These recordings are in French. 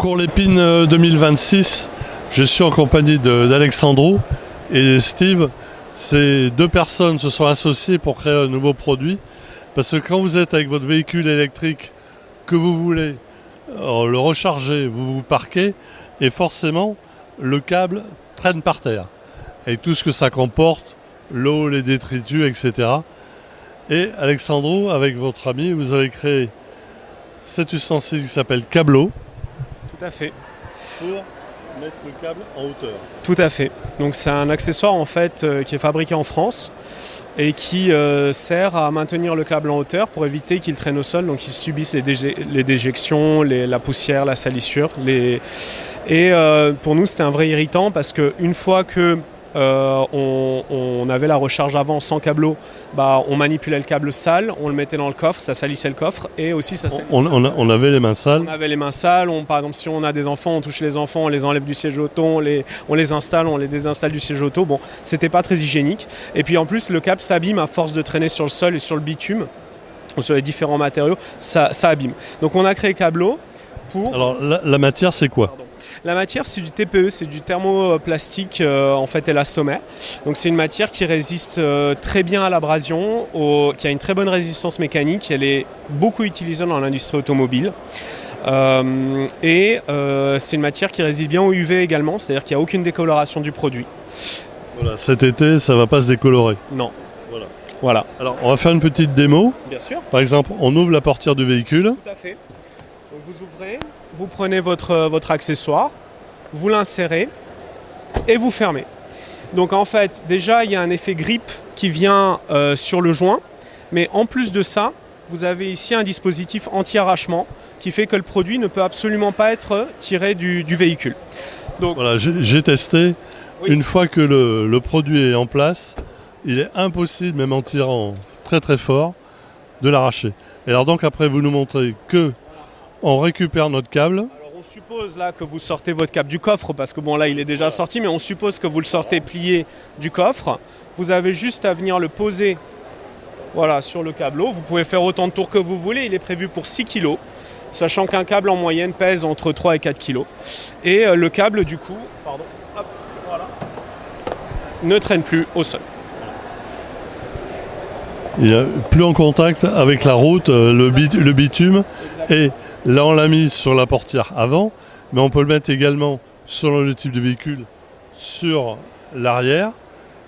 Concours Lépine 2026, je suis en compagnie d'Alexandro et Steve. Ces deux personnes se sont associées pour créer un nouveau produit. Parce que quand vous êtes avec votre véhicule électrique, que vous voulez le recharger, vous vous parquez et forcément le câble traîne par terre. Avec tout ce que ça comporte, l'eau, les détritus, etc. Et Alexandro, avec votre ami, vous avez créé cet ustensile qui s'appelle Câblo. Tout à fait. Pour mettre le câble en hauteur. Tout à fait. Donc c'est un accessoire en fait qui est fabriqué en France et qui sert à maintenir le câble en hauteur pour éviter qu'il traîne au sol, donc il subisse les déjections, la poussière, la salissure. Et pour nous c'était un vrai irritant parce qu'une fois que on avait la recharge avant sans câbleau, on manipulait le câble sale, on le mettait dans le coffre, ça salissait le coffre et aussi ça salissait. On avait les mains sales. On avait les mains sales, par exemple si on a des enfants, on touche les enfants, on les enlève du siège auto, on les installe, on les désinstalle du siège auto. Bon, c'était pas très hygiénique. Et puis en plus le câble s'abîme à force de traîner sur le sol et sur le bitume, ou sur les différents matériaux, ça abîme. Donc on a créé Câblo pour... Alors la matière c'est quoi ? Pardon. La matière, c'est du TPE, c'est du thermoplastique en fait élastomère. Donc c'est une matière qui résiste très bien à l'abrasion, qui a une très bonne résistance mécanique. Elle est beaucoup utilisée dans l'industrie automobile. C'est une matière qui résiste bien au UV également, c'est-à-dire qu'il n'y a aucune décoloration du produit. Voilà, cet été, ça ne va pas se décolorer. Non. Voilà. Alors, on va faire une petite démo. Bien sûr. Par exemple, on ouvre la portière du véhicule. Tout à fait. Donc vous ouvrez, vous prenez votre accessoire, vous l'insérez et vous fermez. Donc en fait, déjà, il y a un effet grippe qui vient sur le joint. Mais en plus de ça, vous avez ici un dispositif anti-arrachement qui fait que le produit ne peut absolument pas être tiré du véhicule. Donc, voilà, j'ai testé. Oui. Une fois que le produit est en place, il est impossible, même en tirant très très fort, de l'arracher. Et alors donc après, vous nous montrez que on récupère notre câble. Alors on suppose là que vous sortez votre câble du coffre, parce que bon là il est déjà sorti, mais on suppose que vous le sortez plié du coffre. Vous avez juste à venir le poser sur le câbleau. Vous pouvez faire autant de tours que vous voulez, il est prévu pour 6 kg, sachant qu'un câble en moyenne pèse entre 3 et 4 kg. Et le câble du coup, ne traîne plus au sol. Il n'est plus en contact avec la route, le bitume. Et là, on l'a mis sur la portière avant, mais on peut le mettre également, selon le type de véhicule, sur l'arrière.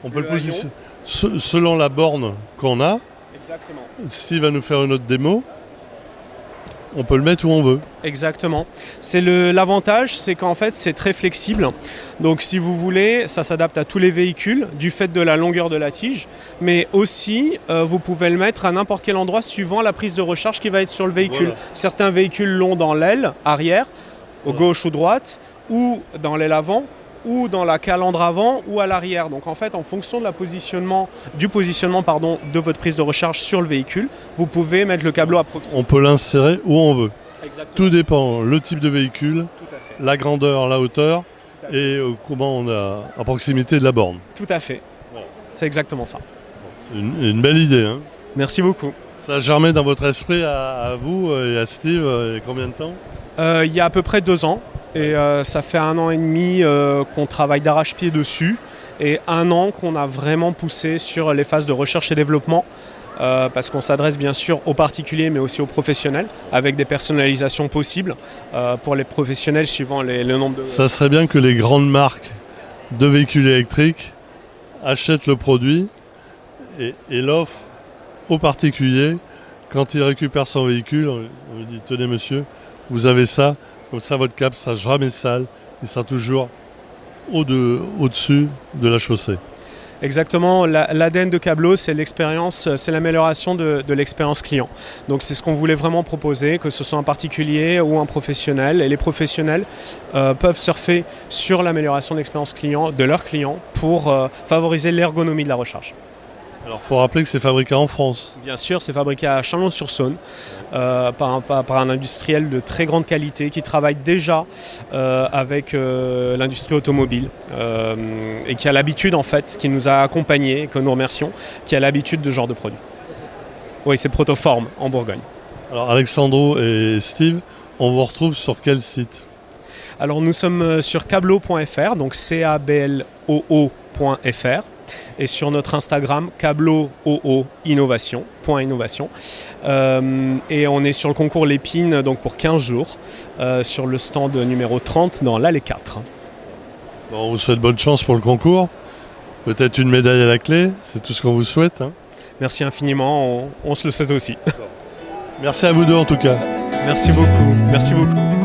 On peut le positionner selon la borne qu'on a. Exactement. Steve va nous faire une autre démo. On peut le mettre où on veut. Exactement. L'avantage, c'est qu'en fait, c'est très flexible. Donc, si vous voulez, ça s'adapte à tous les véhicules du fait de la longueur de la tige. Mais aussi, vous pouvez le mettre à n'importe quel endroit suivant la prise de recharge qui va être sur le véhicule. Voilà. Certains véhicules l'ont dans l'aile arrière, gauche ou droite, ou dans l'aile avant, ou dans la calandre avant ou à l'arrière. Donc en fait, en fonction de du positionnement de votre prise de recharge sur le véhicule, vous pouvez mettre le câbleau à proximité. On peut l'insérer où on veut. Exactement. Tout dépend le type de véhicule, Tout à fait. la grandeur, la hauteur et comment on a à proximité de la borne. Tout à fait. Voilà. C'est exactement ça. C'est une belle idée. Hein. Merci beaucoup. Ça a germé dans votre esprit à vous et à Steve il y a combien de temps ? Il y a à peu près 2 ans. Et ça fait 1 an et demi qu'on travaille d'arrache-pied dessus et 1 an qu'on a vraiment poussé sur les phases de recherche et développement parce qu'on s'adresse bien sûr aux particuliers mais aussi aux professionnels avec des personnalisations possibles pour les professionnels suivant le nombre de... Ça serait bien que les grandes marques de véhicules électriques achètent le produit et l'offrent aux particuliers. Quand il récupère son véhicule, on lui dit « Tenez monsieur, vous avez ça ». Comme ça, votre câble ne sera jamais sale, il sera toujours au-dessus de la chaussée. Exactement, l'ADN de Câblo, c'est l'expérience, c'est l'amélioration de l'expérience client. Donc c'est ce qu'on voulait vraiment proposer, que ce soit un particulier ou un professionnel. Et les professionnels peuvent surfer sur l'amélioration de l'expérience client de leurs clients pour favoriser l'ergonomie de la recharge. Alors, il faut rappeler que c'est fabriqué en France. Bien sûr, c'est fabriqué à Chalon-sur-Saône par un industriel de très grande qualité qui travaille déjà avec l'industrie automobile et qui a l'habitude, en fait, qui nous a accompagnés, que nous remercions, qui a l'habitude de ce genre de produit. Oui, c'est Protoform en Bourgogne. Alors, Alexandro et Steve, on vous retrouve sur quel site ? Alors nous sommes sur cabloo.fr, donc cabloo.fr, et sur notre Instagram cabloo.innovation. Et on est sur le concours Lépine donc pour 15 jours sur le stand numéro 30 dans l'allée 4. Bon, on vous souhaite bonne chance pour le concours. Peut-être une médaille à la clé, c'est tout ce qu'on vous souhaite. Hein. Merci infiniment, on se le souhaite aussi. Merci à vous deux en tout cas. Merci beaucoup. Merci beaucoup.